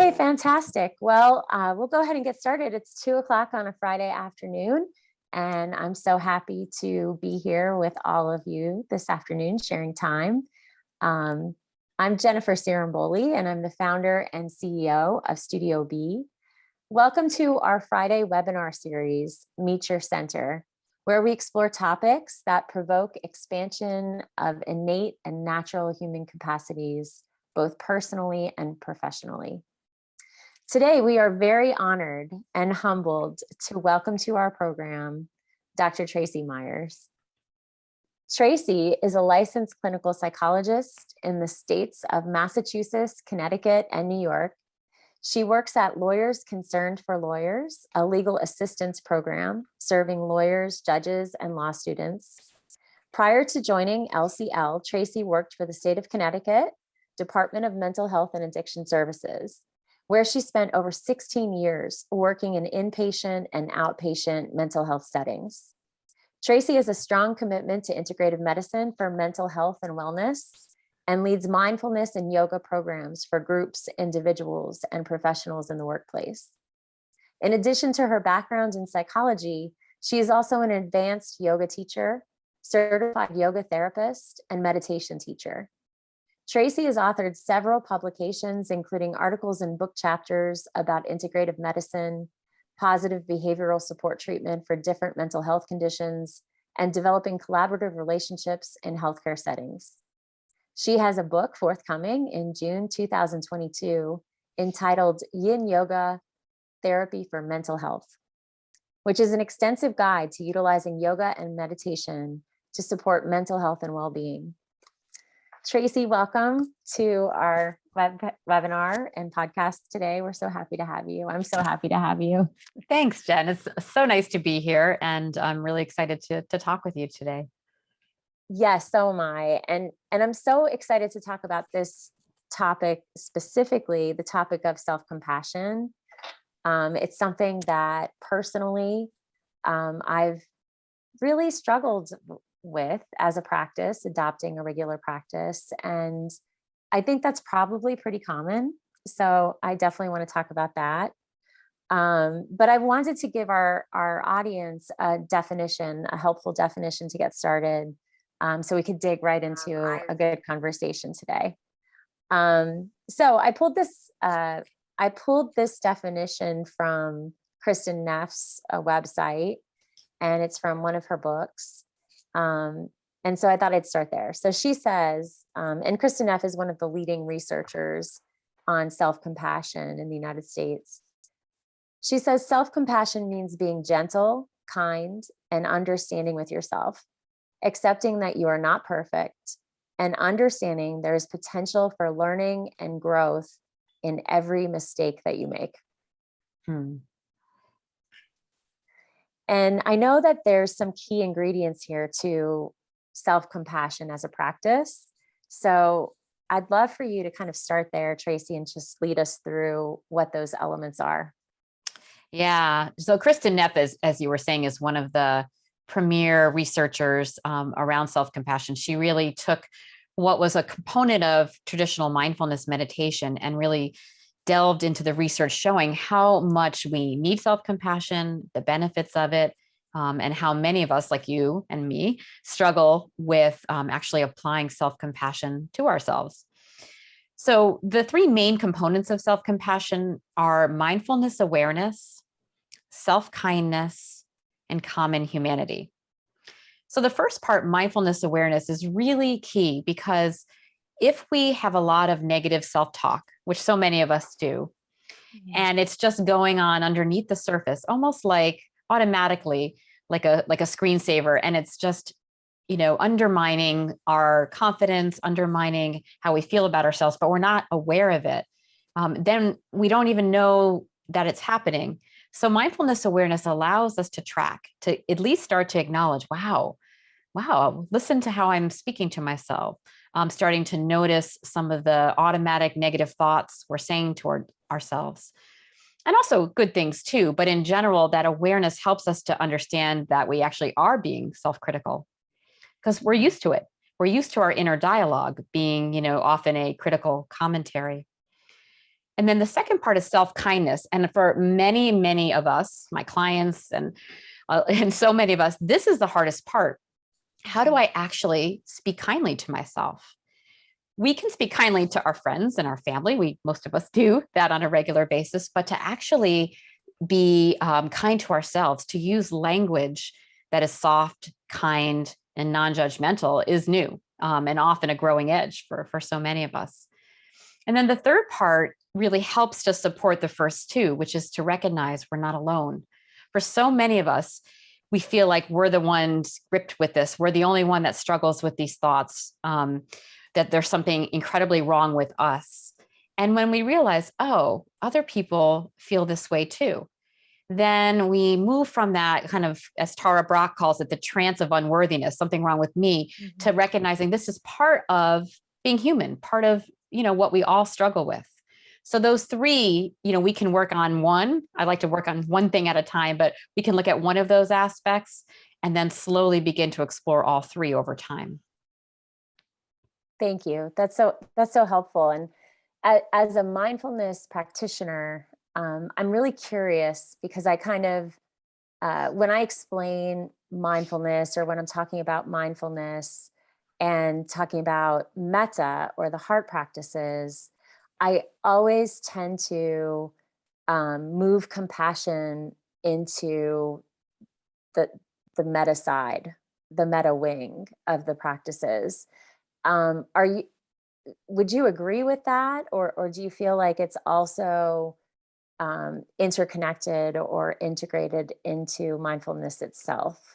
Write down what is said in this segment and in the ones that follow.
Okay, fantastic. Well, we'll go ahead and get started. It's 2 o'clock on a Friday afternoon, and I'm so happy to be here with all of you this afternoon, sharing time. Um, I'm Jennifer Ciarimboli, and I'm the founder and CEO of Studio B. Welcome to our Friday webinar series, Meet Your Center, where we explore topics that provoke expansion of innate and natural human capacities, both personally and professionally. Today, we are very honored and humbled to welcome to our program, Dr. Tracey Meyers. Tracey is a licensed clinical psychologist in the states of Massachusetts, Connecticut, and New York. She works at Lawyers Concerned for Lawyers, a legal assistance program serving lawyers, judges, and law students. Prior to joining LCL, Tracey worked for the state of Connecticut, Department of Mental Health and Addiction Services, where she spent over 16 years working in inpatient and outpatient mental health settings. Tracey has a strong commitment to integrative medicine for mental health and wellness and leads mindfulness and yoga programs for groups, individuals, and professionals in the workplace. In addition to her background in psychology, she is also an advanced yoga teacher, certified yoga therapist, and meditation teacher. Tracey has authored several publications, including articles and book chapters about integrative medicine, positive behavioral support treatment for different mental health conditions, and developing collaborative relationships in healthcare settings. She has a book forthcoming in June 2022 entitled Yin Yoga Therapy for Mental Health, which is an extensive guide to utilizing yoga and meditation to support mental health and well-being. Tracey, welcome to our webinar and podcast today. We're so happy to have you. I'm so happy to have you. Thanks, Jen. It's so nice to be here, and I'm really excited to talk with you today. Yes, so am I. And I'm so excited to talk about this topic, specifically the topic of self-compassion. It's something that personally I've really struggled with as a practice, adopting a regular practice. And I think that's probably pretty common. So I definitely want to talk about that. But I wanted to give our audience a definition, a helpful definition to get started, so we could dig right into a good conversation today. So I pulled this definition from Kristin Neff's website, and it's from one of her books. And so I thought I'd start there. So she says, and Kristin Neff is one of the leading researchers on self-compassion in the United States. She says, self-compassion means being gentle, kind, and understanding with yourself, accepting that you are not perfect, and understanding there is potential for learning and growth in every mistake that you make. And I know that there's some key ingredients here to self-compassion as a practice. So I'd love for you to kind of start there, Tracey, and just lead us through what those elements are. Yeah. So Kristin Neff, as you were saying, is one of the premier researchers around self-compassion. She really took what was a component of traditional mindfulness meditation and really delved into the research showing how much we need self-compassion, the benefits of it, and how many of us, like you and me, struggle with actually applying self-compassion to ourselves. So the three main components of self-compassion are mindfulness awareness, self-kindness, and common humanity. So the first part, mindfulness awareness, is really key because if we have a lot of negative self-talk, which so many of us do, and it's just going on underneath the surface, almost like automatically, like a screensaver, and it's just, undermining our confidence, undermining how we feel about ourselves, but we're not aware of it, then we don't even know that it's happening. So mindfulness awareness allows us to track, to at least start to acknowledge, wow, listen to how I'm speaking to myself. Starting to notice some of the automatic negative thoughts we're saying toward ourselves. And also good things too, but in general, that awareness helps us to understand that we actually are being self-critical because we're used to it. We're used to our inner dialogue being, often a critical commentary. And then the second part is self-kindness. And for many, many of us, my clients and so many of us, this is the hardest part. How do I actually speak kindly to myself? We can speak kindly to our friends and our family. Most of us do that on a regular basis, but to actually be kind to ourselves, to use language that is soft, kind, and non-judgmental is new and often a growing edge for so many of us. And then the third part really helps to support the first two, which is to recognize we're not alone. For so many of us, we feel like we're the ones gripped with this. We're the only one that struggles with these thoughts, that there's something incredibly wrong with us. And when we realize, oh, other people feel this way too, then we move from that kind of, as Tara Brach calls it, the trance of unworthiness, something wrong with me, to recognizing this is part of being human, part of, what we all struggle with. So those three, we can work on one. I like to work on one thing at a time, but we can look at one of those aspects and then slowly begin to explore all three over time. Thank you. That's so helpful. And as a mindfulness practitioner, I'm really curious because I kind of, when I explain mindfulness or when I'm talking about mindfulness and talking about metta or the heart practices, I always tend to move compassion into the metta side, the metta wing of the practices. Would you agree with that? Or do you feel like it's also interconnected or integrated into mindfulness itself?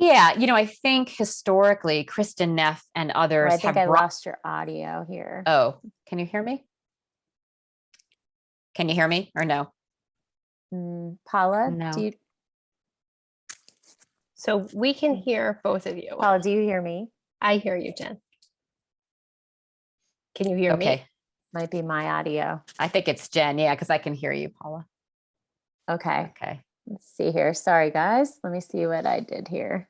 Yeah, I think historically, Kristen Neff and others I think I lost your audio here. Oh, can you hear me? Can you hear me or no? Paula, No. So we can hear both of you. Paula, do you hear me? I hear you, Jen. Can you hear me? Okay. Might be my audio. I think it's Jen. Yeah, because I can hear you, Paula. Okay. Okay. Let's see here. Sorry, guys. Let me see what I did here.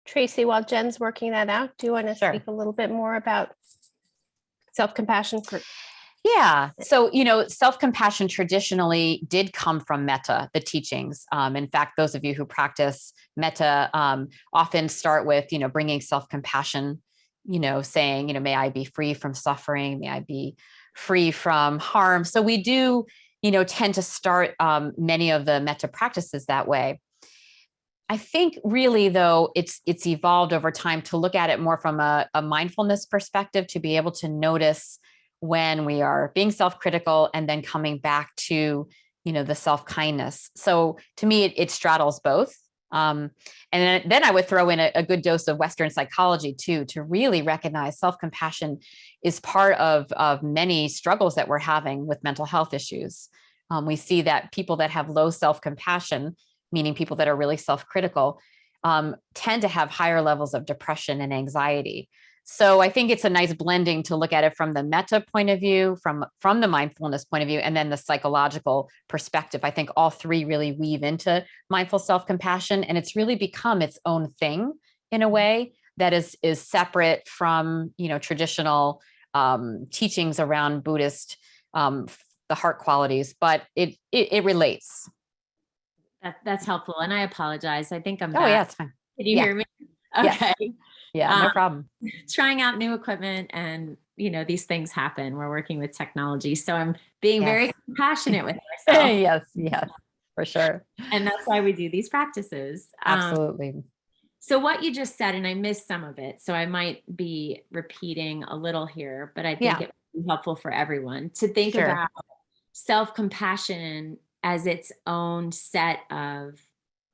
Tracey, while Jen's working that out, do you want to speak a little bit more about self-compassion? Yeah. So, self-compassion traditionally did come from metta, the teachings. In fact, those of you who practice metta often start with, bringing self-compassion, saying, may I be free from suffering, may I be free from harm. So we do, tend to start many of the metta practices that way. I think really, though, it's evolved over time to look at it more from a mindfulness perspective, to be able to notice when we are being self-critical and then coming back to, the self-kindness. So to me, it straddles both. And then I would throw in a good dose of Western psychology too, to really recognize self-compassion is part of many struggles that we're having with mental health issues. We see that people that have low self-compassion, meaning people that are really self-critical, tend to have higher levels of depression and anxiety. So I think it's a nice blending to look at it from the metta point of view, from the mindfulness point of view, and then the psychological perspective. I think all three really weave into mindful self-compassion, and it's really become its own thing in a way that is separate from, traditional teachings around Buddhist, the heart qualities, but it relates. That's helpful. And I apologize. I think I'm back. Oh, yeah, it's fine. Can you hear me? Okay. Yes. Yeah, no problem. Trying out new equipment and, these things happen. We're working with technology. So I'm being very compassionate with myself. Yes, for sure. And that's why we do these practices. Absolutely. So what you just said, and I missed some of it, so I might be repeating a little here, but I think it would be helpful for everyone to think about self-compassion as its own set of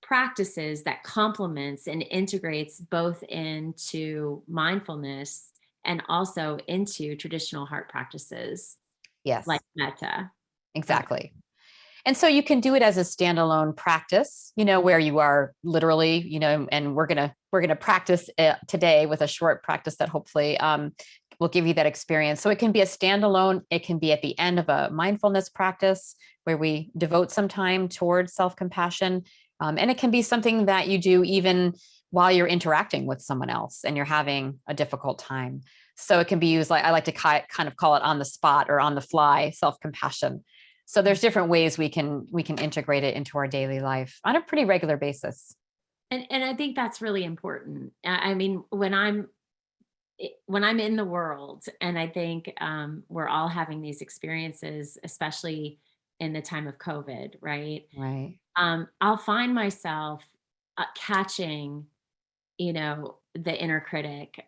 practices that complements and integrates both into mindfulness and also into traditional heart practices. Yes. Like metta. Exactly. And so you can do it as a standalone practice, where you are literally, and we're going to practice today with a short practice that hopefully will give you that experience. So it can be a standalone, it can be at the end of a mindfulness practice where we devote some time towards self-compassion. And it can be something that you do even while you're interacting with someone else and you're having a difficult time. So it can be used, like I like to kind of call it on the spot or on the fly self-compassion. So there's different ways we can integrate it into our daily life on a pretty regular basis. And I think that's really important. I mean, when I'm in the world, and I think we're all having these experiences, especially in the time of COVID, right? Right. I'll find myself catching, the inner critic,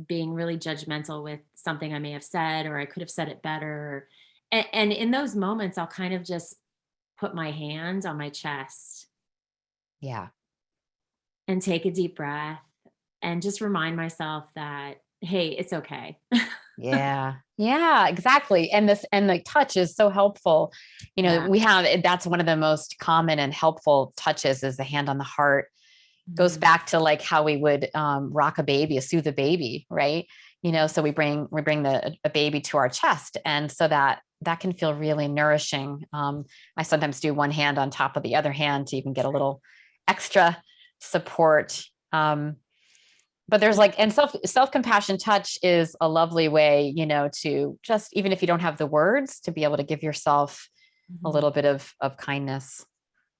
being really judgmental with something I may have said, or I could have said it better. And in those moments, I'll kind of just put my hand on my chest. Yeah. And take a deep breath and just remind myself that, hey, it's okay. Yeah. Yeah, exactly. And the touch is so helpful. That's one of the most common and helpful touches is the hand on the heart. Goes back to like how we would rock a baby, soothe a baby, right? So we bring a baby to our chest. And so that can feel really nourishing. I sometimes do one hand on top of the other hand to even get a little extra support. But there's and self-compassion touch is a lovely way, to just, even if you don't have the words, to be able to give yourself a little bit of kindness.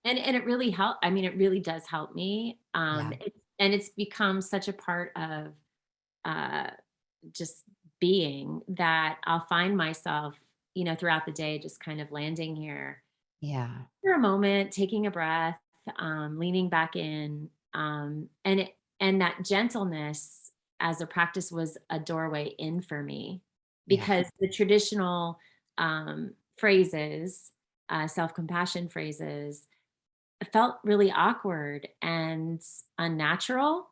And it really helped. I mean, it really does help me. And it's become such a part of just being that I'll find myself, throughout the day, just kind of landing here. Yeah. For a moment, taking a breath, leaning back in, and that gentleness as a practice was a doorway in for me, because the traditional phrases, self-compassion phrases, felt really awkward and unnatural.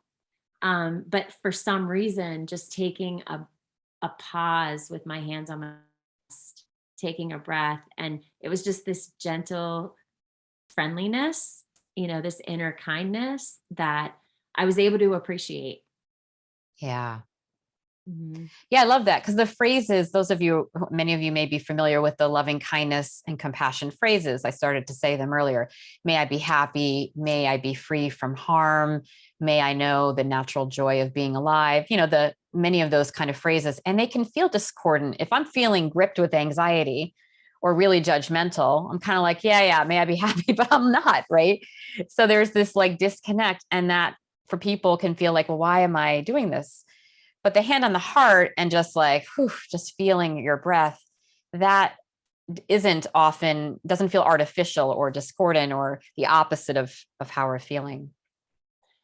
But for some reason, just taking a pause with my hands on my chest, taking a breath, and it was just this gentle friendliness, this inner kindness that I was able to appreciate. Yeah. Mm-hmm. Yeah, I love that, because the phrases, many of you may be familiar with the loving kindness and compassion phrases. I started to say them earlier. May I be happy. May I be free from harm. May I know the natural joy of being alive. Many of those kind of phrases, and they can feel discordant. If I'm feeling gripped with anxiety or really judgmental, I'm kind of like, yeah, may I be happy, but I'm not, right? So there's this disconnect, and that for people can feel like, well, why am I doing this? But the hand on the heart and just just feeling your breath, that doesn't feel artificial or discordant or the opposite of how we're feeling.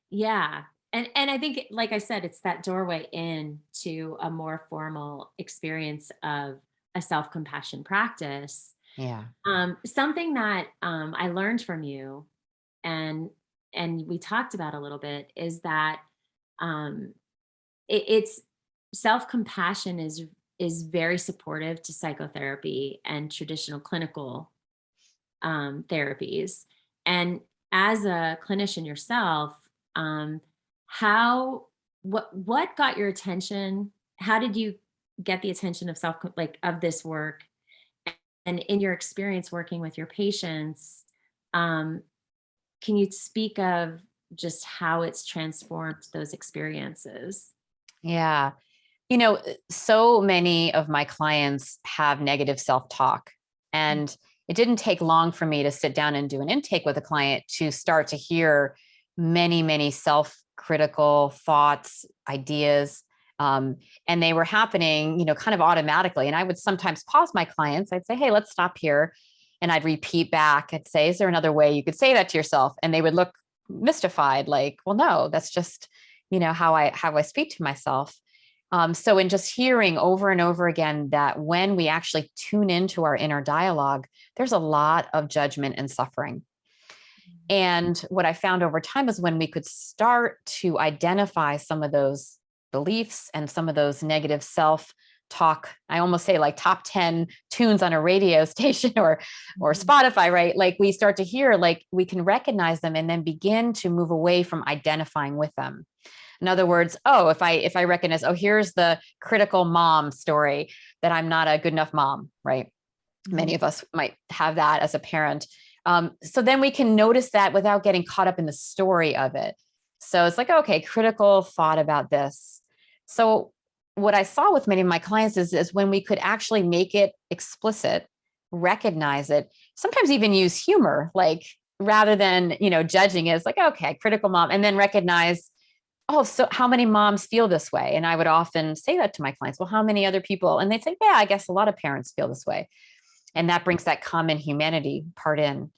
Yeah. And I think, like I said, it's that doorway in to a more formal experience of a self-compassion practice. Yeah. Something that I learned from you and we talked about a little bit is that it's self-compassion is very supportive to psychotherapy and traditional clinical therapies. And as a clinician yourself, what got your attention? How did you get the attention of of this work? And in your experience working with your patients, can you speak of just how it's transformed those experiences? Yeah. So many of my clients have negative self-talk, and it didn't take long for me to sit down and do an intake with a client to start to hear many, many self-critical thoughts, ideas. And they were happening, kind of automatically. And I would sometimes pause my clients. I'd say, hey, let's stop here. And I'd repeat back. I'd say, is there another way you could say that to yourself? And they would look mystified, like, well, no, that's just, how I speak to myself. So in just hearing over and over again that when we actually tune into our inner dialogue, there's a lot of judgment and suffering. And what I found over time is when we could start to identify some of those beliefs and some of those negative self-talk, I almost say like top 10 tunes on a radio station or Spotify, right? Like we start to hear, like we can recognize them and then begin to move away from identifying with them. In other words, if I recognize, here's the critical mom story, that I'm not a good enough mom, right? Mm-hmm. Many of us might have that as a parent. So then we can notice that without getting caught up in the story of it. So it's like, okay, critical thought about this. So what I saw with many of my clients is when we could actually make it explicit, recognize it, sometimes even use humor, like rather than, judging it, it's like, okay, critical mom, and then recognize, oh, so how many moms feel this way? And I would often say that to my clients, well, how many other people? And they'd say, yeah, I guess a lot of parents feel this way. And that brings that common humanity part in.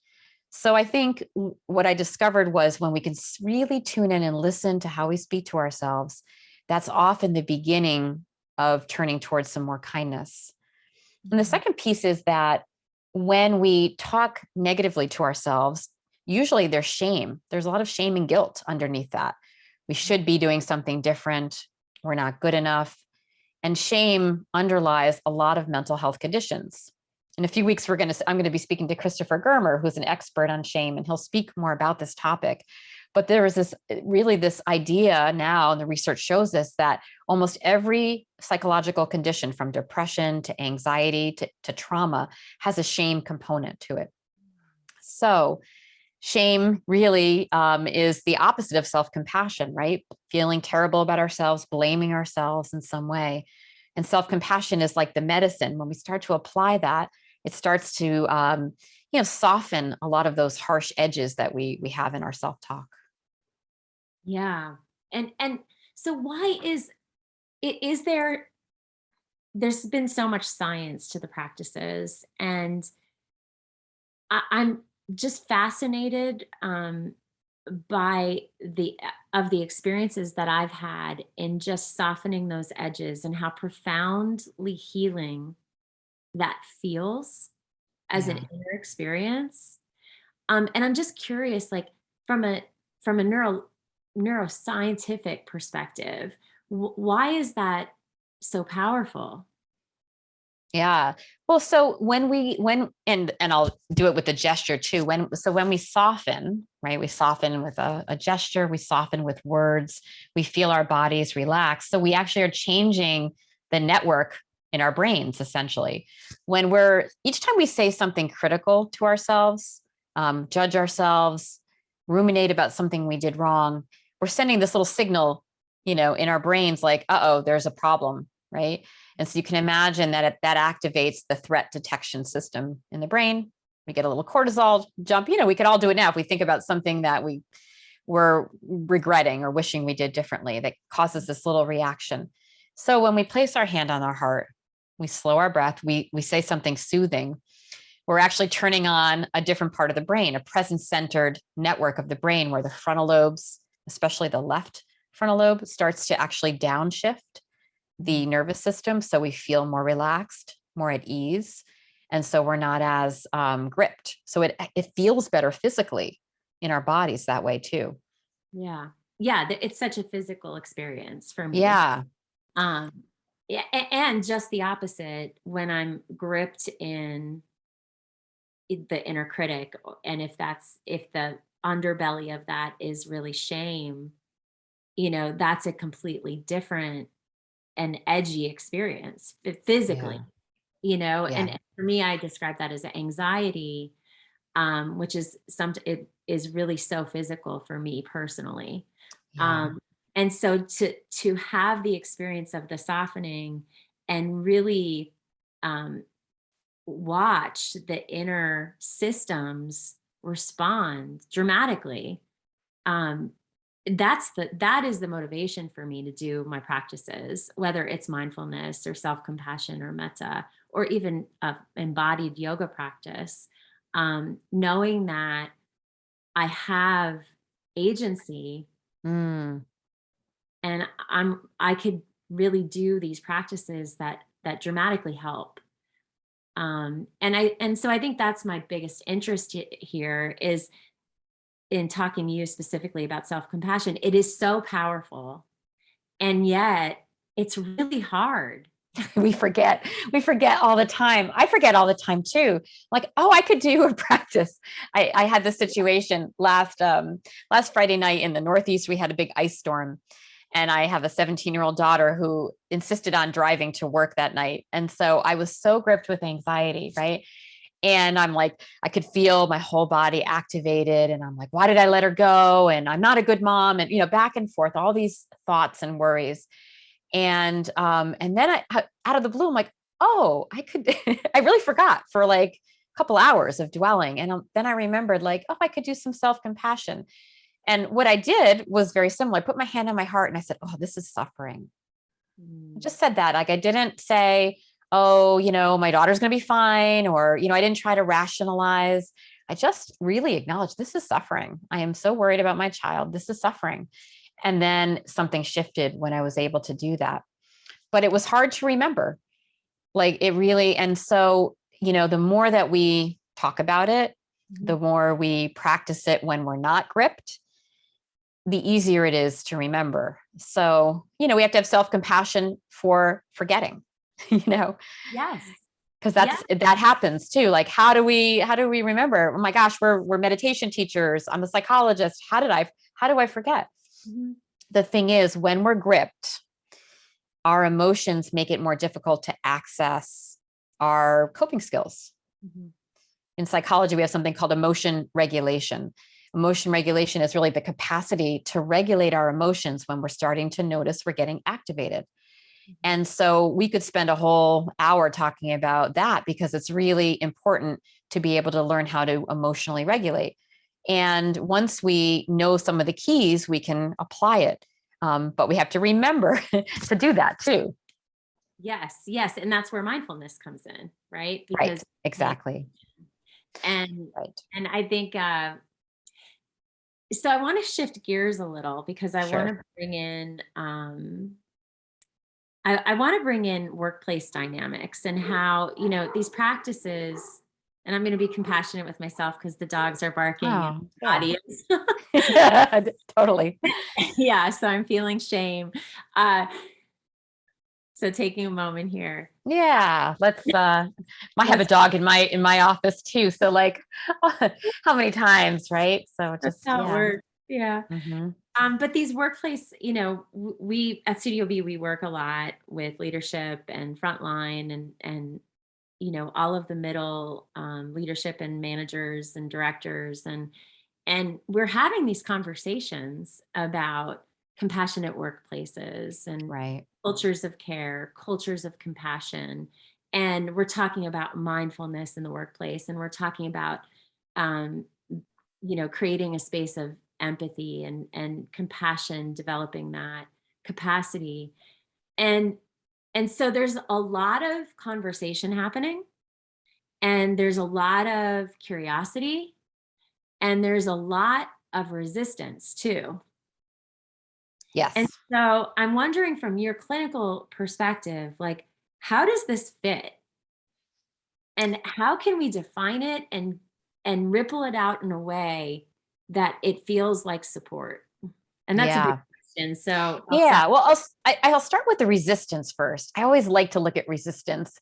So I think what I discovered was when we can really tune in and listen to how we speak to ourselves, that's often the beginning of turning towards some more kindness. And the second piece is that when we talk negatively to ourselves, usually there's shame. There's a lot of shame and guilt underneath that. We should be doing something different. We're not good enough. And shame underlies a lot of mental health conditions. In a few weeks, I'm going to be speaking to Christopher Germer, who's an expert on shame, and he'll speak more about this topic. But there is this idea now, and the research shows this, that almost every psychological condition, from depression to anxiety to trauma, has a shame component to it. So shame really is the opposite of self-compassion, right? Feeling terrible about ourselves, blaming ourselves in some way. And self-compassion is like the medicine. When we start to apply that, it starts to soften a lot of those harsh edges that we have in our self-talk. Yeah. And so why is there's been so much science to the practices, and I'm just fascinated by the experiences that I've had in just softening those edges and how profoundly healing that feels as an inner experience. And I'm just curious, like from a neuroscientific perspective, why is that so powerful? Yeah. Well, so and I'll do it with a gesture too. When we soften, right? We soften with a gesture, we soften with words, we feel our bodies relax. So we actually are changing the network in our brains, essentially. Each time we say something critical to ourselves, judge ourselves, ruminate about something we did wrong, we're sending this little signal, in our brains, like, uh-oh, there's a problem, right? And so you can imagine that that activates the threat detection system in the brain. We get a little cortisol jump. We could all do it now if we think about something that we were regretting or wishing we did differently, that causes this little reaction. So when we place our hand on our heart, we slow our breath, we say something soothing, we're actually turning on a different part of the brain, a presence-centered network of the brain where the frontal lobes, especially the left frontal lobe, starts to actually downshift the nervous system. So we feel more relaxed, more at ease. And so we're not as gripped. So it feels better physically in our bodies that way too. Yeah. Yeah. It's such a physical experience for me. Yeah. Yeah, and just the opposite when I'm gripped in the inner critic, and if the underbelly of that is really shame, that's a completely different and edgy experience physically, and for me, I describe that as anxiety, which is it is really so physical for me personally. Yeah. And so to have the experience of the softening and really watch the inner systems respond dramatically, that is the motivation for me to do my practices, whether it's mindfulness or self-compassion or metta or even embodied yoga practice, knowing that I have agency. And I could really do these practices that dramatically help. And so I think that's my biggest interest here is in talking to you specifically about self-compassion. It is so powerful, and yet it's really hard. We forget all the time. I forget all the time too. Like, oh, I could do a practice. I had this situation last Friday night in the Northeast. We had a big ice storm, and I have a 17-year-old daughter who insisted on driving to work that night. And so I was so gripped with anxiety, right? And I'm like, I could feel my whole body activated. And I'm like, why did I let her go? And I'm not a good mom. And, back and forth, all these thoughts and worries. And then out of the blue, I'm like, oh, I really forgot for like a couple hours of dwelling. And then I remembered like, oh, I could do some self-compassion. And what I did was very similar. I put my hand on my heart and I said, oh, this is suffering. I just said that. Like, I didn't say, oh, my daughter's going to be fine. Or, I didn't try to rationalize. I just really acknowledged this is suffering. I am so worried about my child. This is suffering. And then something shifted when I was able to do that. But it was hard to remember. Like it really, and so, the more that we talk about it, the more we practice it when we're not gripped, the easier it is to remember. So, we have to have self-compassion for forgetting, Yes. Because that happens too. Like, how do we remember? Oh my gosh, we're meditation teachers. I'm a psychologist. How do I forget? Mm-hmm. The thing is, when we're gripped, our emotions make it more difficult to access our coping skills. Mm-hmm. In psychology, we have something called emotion regulation. Emotion regulation is really the capacity to regulate our emotions when we're starting to notice we're getting activated. And so we could spend a whole hour talking about that because it's really important to be able to learn how to emotionally regulate. And once we know some of the keys, we can apply it. But we have to remember to do that too. Yes. Yes. And that's where mindfulness comes in, right? Because right. Exactly. And I think, so I want to shift gears a little because I want to bring in, I want to bring in workplace dynamics and how, these practices, and I'm going to be compassionate with myself because the dogs are barking in the audience. Totally. Yeah. So I'm feeling shame. So taking a moment here. Yeah. Let's, I have a dog in my office too. So like, how many times, right? So just, that's how it works. Yeah. Mm-hmm. But these workplace, we at Studio B, we work a lot with leadership and frontline and all of the middle leadership and managers and directors. And we're having these conversations about compassionate workplaces and cultures of care, cultures of compassion. And we're talking about mindfulness in the workplace. And we're talking about, creating a space of empathy and compassion, developing that capacity. And so there's a lot of conversation happening, and there's a lot of curiosity, and there's a lot of resistance too. Yes. And so I'm wondering from your clinical perspective, like, how does this fit? And how can we define it and ripple it out in a way that it feels like support? And that's a big question. So I'll start with the resistance first. I always like to look at resistance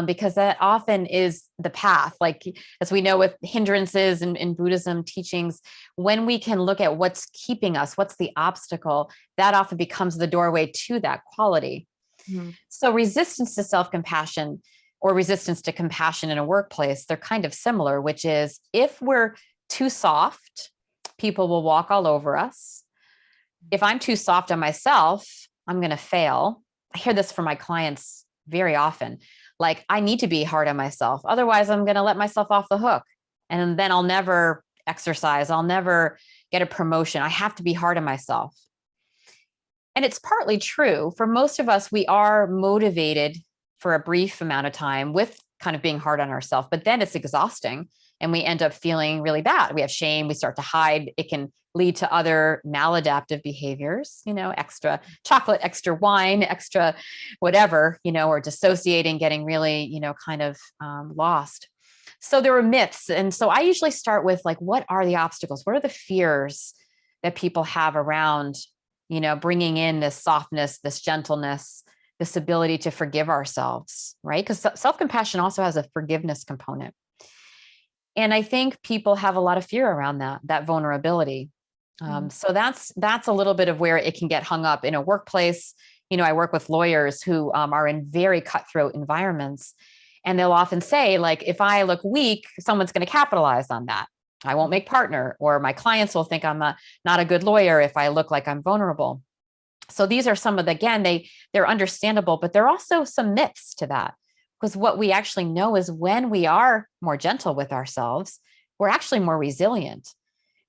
because that often is the path. Like, as we know with hindrances and in Buddhism teachings, when we can look at what's keeping us, what's the obstacle, that often becomes the doorway to that quality. Mm-hmm. So resistance to self-compassion or resistance to compassion in a workplace, they're kind of similar, which is if we're too soft, people will walk all over us. If I'm too soft on myself, I'm going to fail. I hear this from my clients very often. Like, I need to be hard on myself. Otherwise, I'm going to let myself off the hook. And then I'll never exercise. I'll never get a promotion. I have to be hard on myself. And it's partly true. For most of us, we are motivated for a brief amount of time with kind of being hard on ourselves, but then it's exhausting and we end up feeling really bad. We have shame. We start to hide. It can lead to other maladaptive behaviors, extra chocolate, extra wine, extra whatever, or dissociating, getting really, kind of lost. So there are myths. And so I usually start with like, what are the obstacles? What are the fears that people have around, bringing in this softness, this gentleness, this ability to forgive ourselves, right? Because self-compassion also has a forgiveness component. And I think people have a lot of fear around that vulnerability. So that's a little bit of where it can get hung up in a workplace. I work with lawyers who are in very cutthroat environments. And they'll often say, like, if I look weak, someone's going to capitalize on that. I won't make partner, or my clients will think I'm not a good lawyer if I look like I'm vulnerable. So these are some of the, again, they're understandable, but there are also some myths to that, because what we actually know is when we are more gentle with ourselves, we're actually more resilient.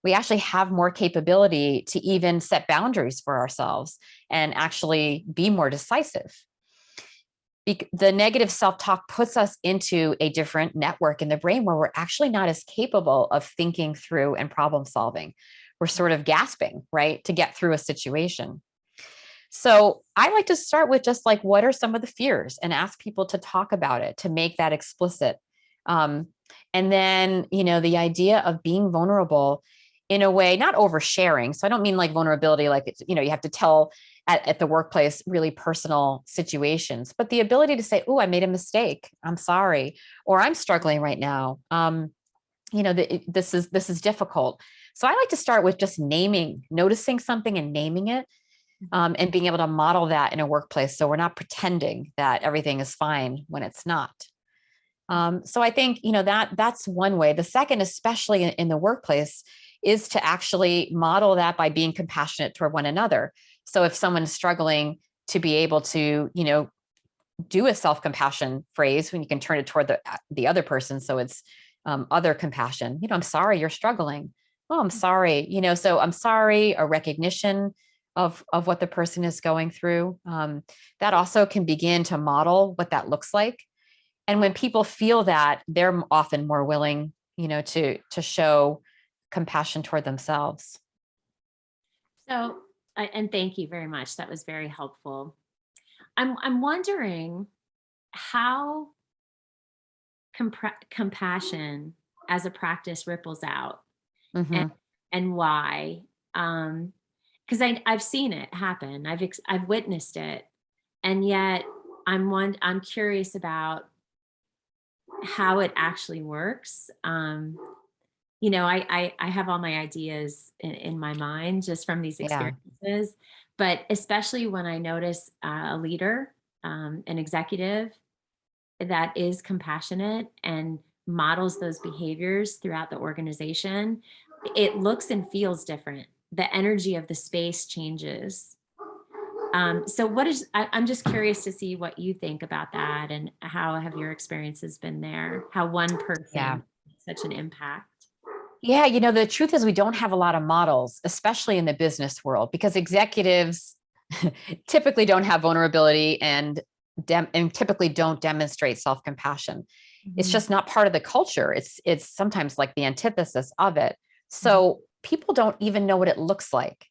We actually have more capability to even set boundaries for ourselves and actually be more decisive. The negative self-talk puts us into a different network in the brain where we're actually not as capable of thinking through and problem solving. We're sort of gasping, right, to get through a situation. So I like to start with just like, what are some of the fears, and ask people to talk about it, to make that explicit. And then, the idea of being vulnerable in a way, not oversharing. So I don't mean like vulnerability, like, it's, you have to tell at the workplace really personal situations, but the ability to say, oh, I made a mistake, I'm sorry, or I'm struggling right now. This is difficult. So I like to start with just noticing something and naming it. And being able to model that in a workplace, so we're not pretending that everything is fine when it's not. So I think, that's one way. The second, especially in the workplace, is to actually model that by being compassionate toward one another. So if someone's struggling, to be able to, do a self-compassion phrase when you can turn it toward the other person. So it's other compassion. I'm sorry you're struggling. Oh, I'm sorry. So I'm sorry, a recognition of what the person is going through. That also can begin to model what that looks like. And when people feel that, they're often more willing, to show compassion toward themselves. So, and thank you very much. That was very helpful. I'm wondering how compassion as a practice ripples out, and why. Because I've seen it happen. I've witnessed it, and yet I'm curious about how it actually works. I have all my ideas in my mind just from these experiences, but especially when I notice a leader, an executive that is compassionate and models those behaviors throughout the organization, it looks and feels different. The energy of the space changes. So I'm just curious to see what you think about that, and how have your experiences been there? How one person such an impact? Yeah, the truth is we don't have a lot of models, especially in the business world, because executives typically don't have vulnerability and typically don't demonstrate self-compassion. It's just not part of the culture. It's sometimes like the antithesis of it. So people don't even know what it looks like.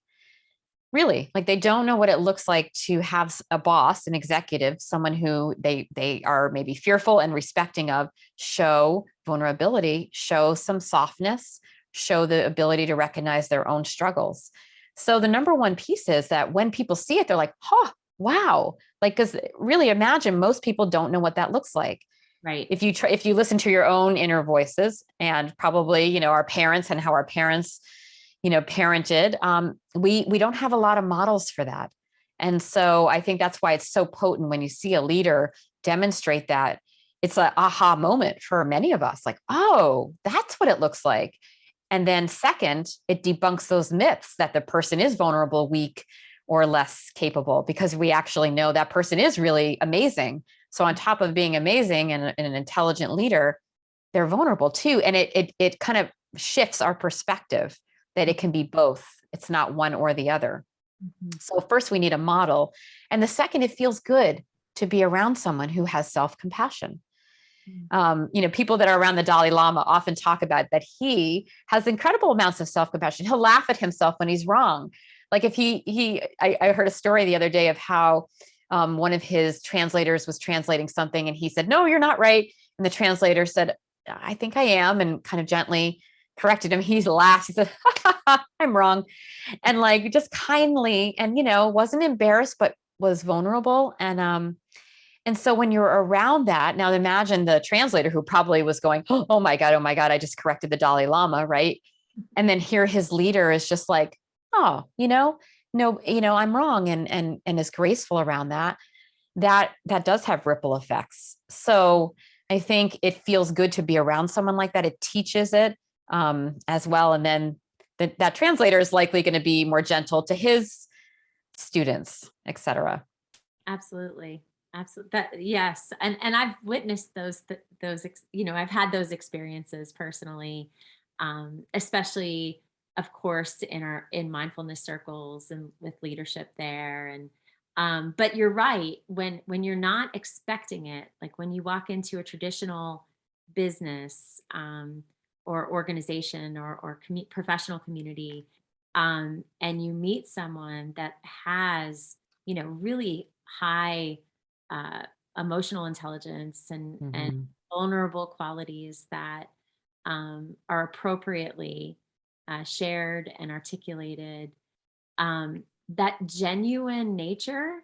Really, like, they don't know what it looks like to have a boss, an executive, someone who they are maybe fearful and respecting of, show vulnerability, show some softness, show the ability to recognize their own struggles. So the number one piece is that when people see it, they're like, oh, wow. Like, because really, imagine most people don't know what that looks like. Right. If you listen to your own inner voices, and probably, our parents and how our parents parented, we don't have a lot of models for that. And so I think that's why it's so potent when you see a leader demonstrate that. It's an aha moment for many of us, like, oh, that's what it looks like. And then second, it debunks those myths that the person is vulnerable, weak, or less capable, because we actually know that person is really amazing. So on top of being amazing and an intelligent leader, they're vulnerable too. And it kind of shifts our perspective that it can be both. It's not one or the other. So first we need a model. And the second, it feels good to be around someone who has self-compassion. People that are around the Dalai Lama often talk about that he has incredible amounts of self-compassion. He'll laugh at himself when he's wrong. Like if I heard a story the other day of how one of his translators was translating something and he said, no, you're not right. And the translator said, I think I am, and kind of gently corrected him. He laughed. He said, I'm wrong. And like, just kindly, and, wasn't embarrassed, but was vulnerable. And so when you're around that, now imagine the translator who probably was going, oh my God, I just corrected the Dalai Lama. Right. And then here his leader is just like, oh, no, I'm wrong. And is graceful around that does have ripple effects. So I think it feels good to be around someone like that. It teaches it as well. And then that translator is likely going to be more gentle to his students, et cetera. Absolutely. Absolutely. That, yes. And I've witnessed those, I've had those experiences personally, especially of course in mindfulness circles and with leadership there. And, but you're right. When you're not expecting it, like when you walk into a traditional business, or organization or professional community, and you meet someone that has, really high uh, emotional intelligence and vulnerable qualities that are appropriately shared and articulated. That genuine nature,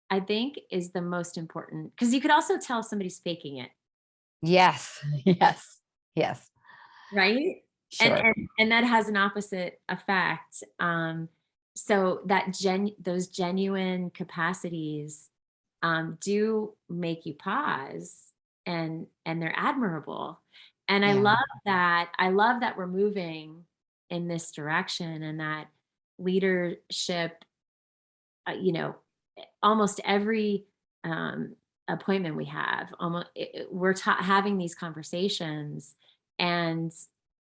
I think, is the most important, because you could also tell somebody's faking it. Yes. Yes. Yes. Right. Sure. And that has an opposite effect. So that those genuine capacities do make you pause, and they're admirable. And I Yeah. love that. I love that we're moving in this direction, and that leadership, almost every appointment we have, we're having these conversations, and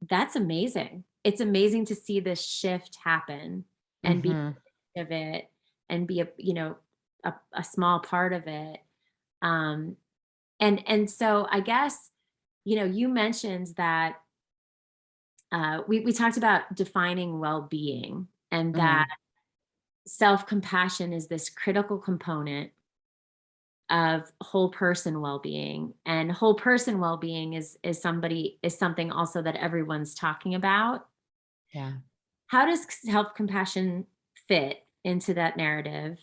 that's amazing. It's amazing to see this shift happen and be of it, and be a small part of it. And so I guess, you mentioned that we talked about defining well-being, and that self-compassion is this critical component of whole person well-being. And whole person well-being is something also that everyone's talking about. Yeah. How does self-compassion fit into that narrative?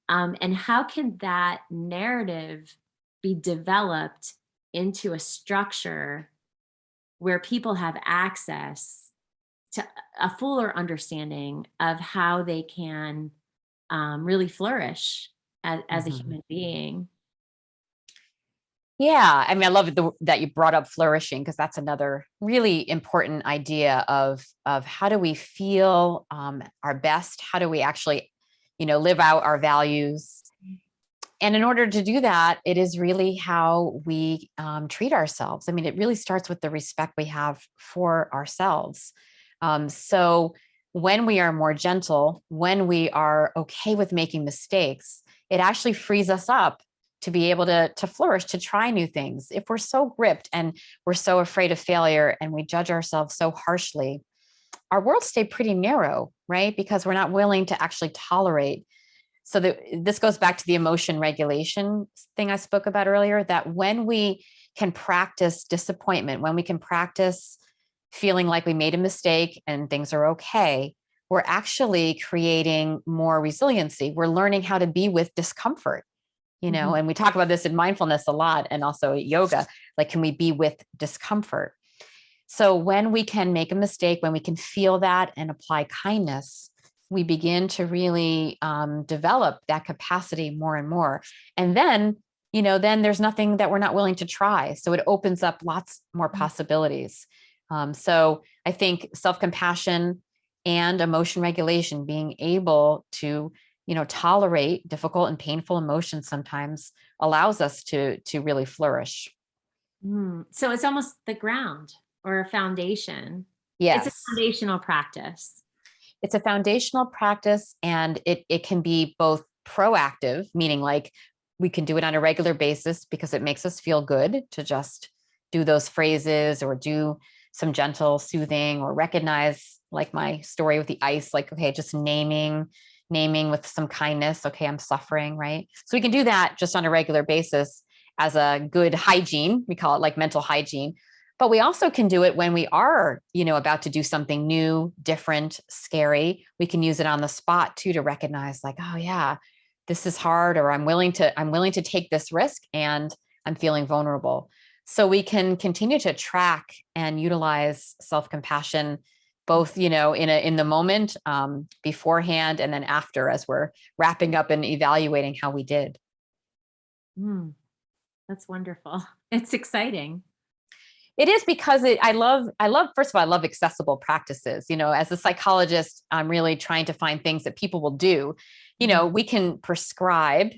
And how can that narrative be developed into a structure where people have access to a fuller understanding of how they can really flourish as a human being? Yeah. I mean, I love that you brought up flourishing, because that's another really important idea of how do we feel our best? How do we actually, live out our values? And in order to do that, it is really how we treat ourselves. I mean, it really starts with the respect we have for ourselves. So when we are more gentle, when we are okay with making mistakes, it actually frees us up to be able to flourish, to try new things. If we're so gripped and we're so afraid of failure and we judge ourselves so harshly, our worlds stay pretty narrow, right? Because we're not willing to actually tolerate. So this goes back to the emotion regulation thing I spoke about earlier, that when we can practice disappointment, when we can practice feeling like we made a mistake and things are okay, we're actually creating more resiliency. We're learning how to be with discomfort, and we talk about this in mindfulness a lot, and also yoga, like, can we be with discomfort? So when we can make a mistake, when we can feel that and apply kindness, we begin to really develop that capacity more and more. And then, then there's nothing that we're not willing to try. So it opens up lots more possibilities. So I think self-compassion and emotion regulation, being able to, tolerate difficult and painful emotions sometimes, allows us to really flourish. So it's almost the ground or a foundation. Yes. It's a foundational practice. It's a foundational practice, and it can be both proactive, meaning like we can do it on a regular basis because it makes us feel good to just do those phrases or do some gentle soothing, or recognize, like my story with the ice, like, okay, just naming with some kindness. Okay, I'm suffering, right? So we can do that just on a regular basis as a good hygiene. We call it like mental hygiene. But we also can do it when we are, about to do something new, different, scary. We can use it on the spot too, to recognize, like, oh yeah, this is hard, or I'm willing to take this risk, and I'm feeling vulnerable. So we can continue to track and utilize self-compassion, both, in the moment, beforehand, and then after, as we're wrapping up and evaluating how we did. That's wonderful. It's exciting. It is because I love, first of all, I love accessible practices. As a psychologist, I'm really trying to find things that people will do. We can prescribe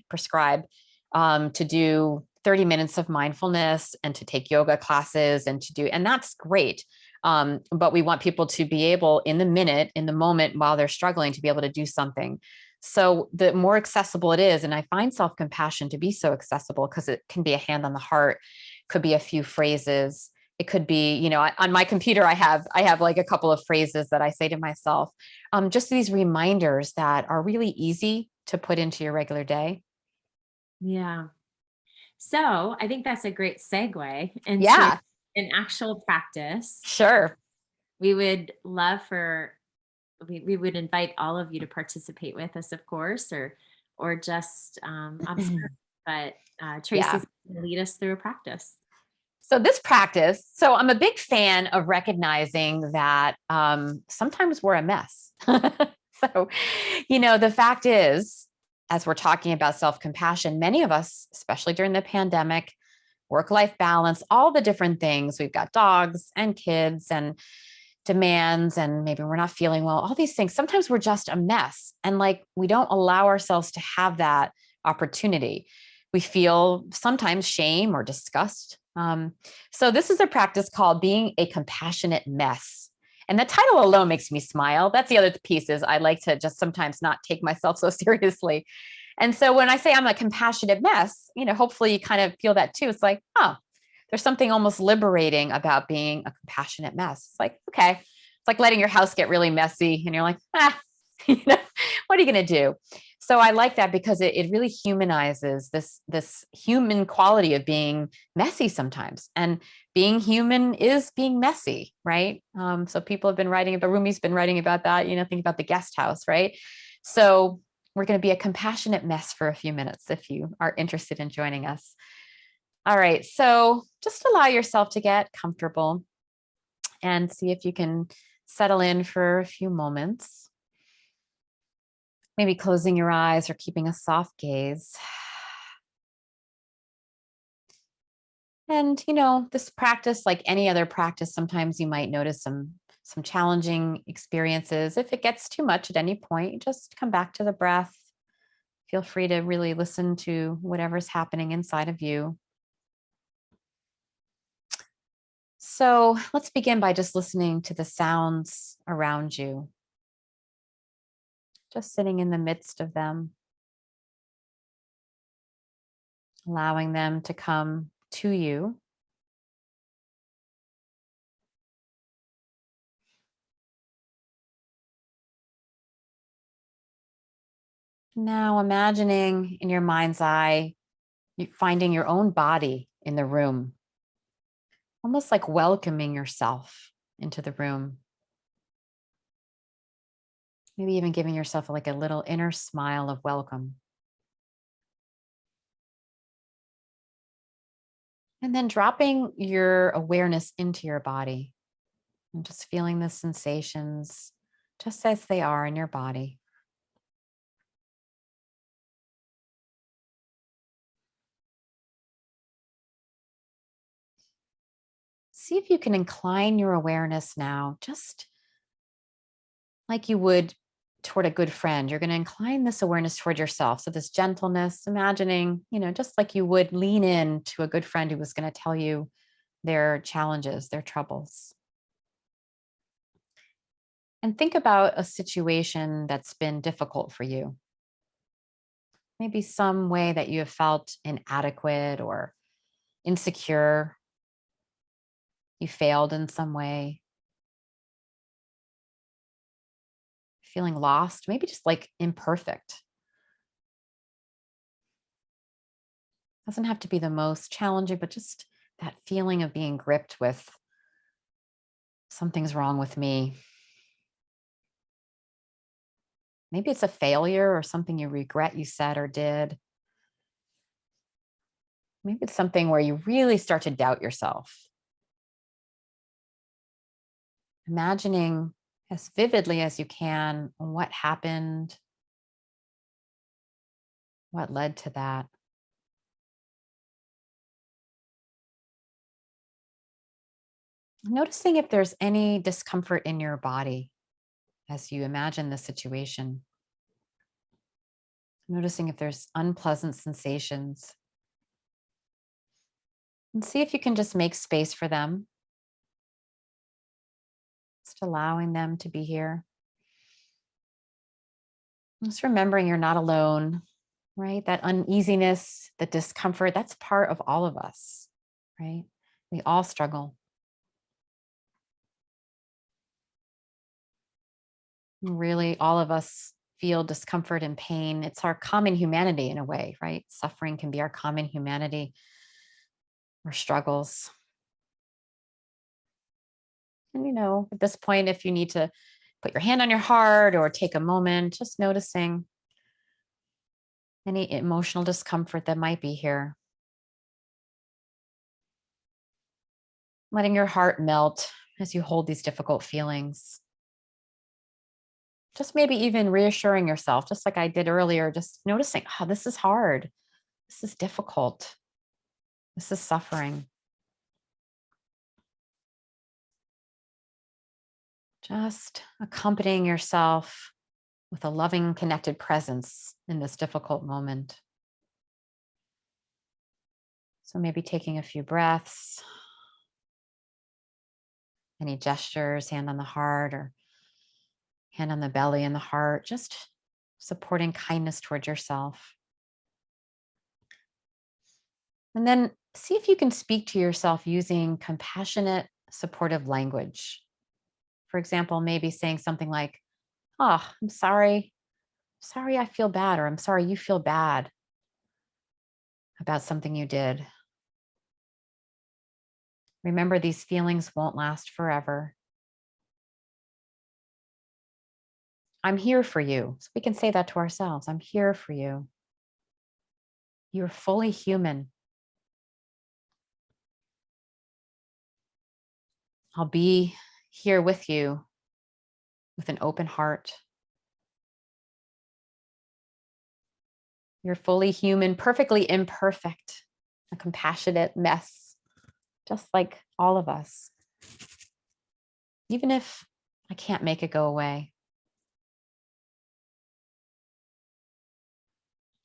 to do 30 minutes of mindfulness and to take yoga classes and that's great. But we want people to be able in the moment while they're struggling to be able to do something. So the more accessible it is, and I find self-compassion to be so accessible because it can be a hand on the heart, could be a few phrases. It could be, on my computer, I have like a couple of phrases that I say to myself, just these reminders that are really easy to put into your regular day. Yeah. So I think that's a great segue into Yeah, an actual practice. sure. We would love we would invite all of you to participate with us, of course, or just observe. But Tracy's going to lead us through a practice. So so I'm a big fan of recognizing that sometimes we're a mess. So, the fact is, as we're talking about self-compassion, many of us, especially during the pandemic, work-life balance, all the different things, we've got dogs and kids and demands, and maybe we're not feeling well, all these things. Sometimes we're just a mess. And like, we don't allow ourselves to have that opportunity. We feel sometimes shame or disgust. So this is a practice called being a compassionate mess. And the title alone makes me smile. That's the other piece is I like to just sometimes not take myself so seriously. And so when I say I'm a compassionate mess, hopefully you kind of feel that too. It's like, oh, there's something almost liberating about being a compassionate mess. It's like, okay, it's like letting your house get really messy and you're like, what are you going to do? So I like that because it really humanizes this human quality of being messy sometimes. And being human is being messy, right? So people have been writing about, Rumi's been writing about that, think about the guest house, right? So we're going to be a compassionate mess for a few minutes if you are interested in joining us. All right, so just allow yourself to get comfortable and see if you can settle in for a few moments. Maybe closing your eyes or keeping a soft gaze. And, this practice, like any other practice, sometimes you might notice some challenging experiences. If it gets too much at any point, just come back to the breath. Feel free to really listen to whatever's happening inside of you. So let's begin by just listening to the sounds around you. Just sitting in the midst of them, allowing them to come to you. Now imagining in your mind's eye, you finding your own body in the room, almost like welcoming yourself into the room. Maybe even giving yourself like a little inner smile of welcome. And then dropping your awareness into your body and just feeling the sensations just as they are in your body. See if you can incline your awareness now, just like you would toward a good friend. You're going to incline this awareness toward yourself. So this gentleness, imagining, just like you would lean in to a good friend who was going to tell you their challenges, their troubles. And think about a situation that's been difficult for you. Maybe some way that you have felt inadequate or insecure. You failed in some way. Feeling lost, maybe just like imperfect. Doesn't have to be the most challenging, but just that feeling of being gripped with something's wrong with me. Maybe it's a failure or something you regret you said or did. Maybe it's something where you really start to doubt yourself. Imagining as vividly as you can what happened, what led to that. Noticing if there's any discomfort in your body as you imagine the situation. Noticing if there's unpleasant sensations. And see if you can just make space for them. Just allowing them to be here. Just remembering you're not alone, right? That uneasiness, the discomfort, that's part of all of us, right? We all struggle. Really, all of us feel discomfort and pain. It's our common humanity in a way, right? Suffering can be our common humanity or struggles. And, at this point, if you need to put your hand on your heart or take a moment, just noticing any emotional discomfort that might be here. Letting your heart melt as you hold these difficult feelings. Just maybe even reassuring yourself, just like I did earlier, just noticing, oh, this is hard. This is difficult. This is suffering. Just accompanying yourself with a loving, connected presence in this difficult moment. So maybe taking a few breaths, any gestures, hand on the heart or hand on the belly and the heart, just supporting kindness towards yourself. And then see if you can speak to yourself using compassionate, supportive language. For example, maybe saying something like, oh, I'm sorry. Sorry, I feel bad, or I'm sorry you feel bad about something you did. Remember, these feelings won't last forever. I'm here for you. So we can say that to ourselves. I'm here for you. You're fully human. I'll be here with you with an open heart. You're fully human, perfectly imperfect, a compassionate mess, just like all of us. Even if I can't make it go away.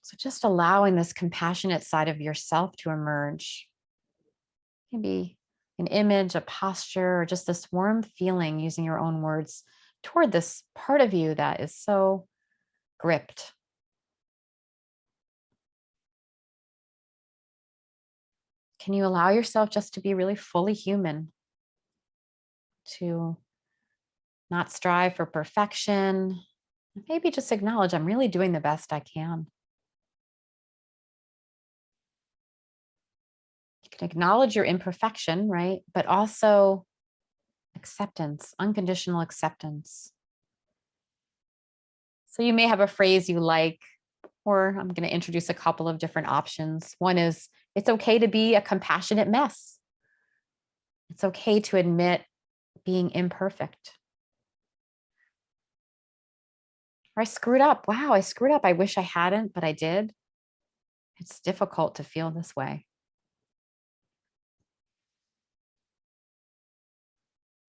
So just allowing this compassionate side of yourself to emerge. Maybe an image, a posture, or just this warm feeling using your own words toward this part of you that is so gripped. Can you allow yourself just to be really fully human? To not strive for perfection. Maybe just acknowledge I'm really doing the best I can. You can acknowledge your imperfection, right? But also acceptance, unconditional acceptance. So you may have a phrase you like, or I'm going to introduce a couple of different options. One is, it's okay to be a compassionate mess. It's okay to admit being imperfect. Or I screwed up. Wow, I screwed up. I wish I hadn't, but I did. It's difficult to feel this way.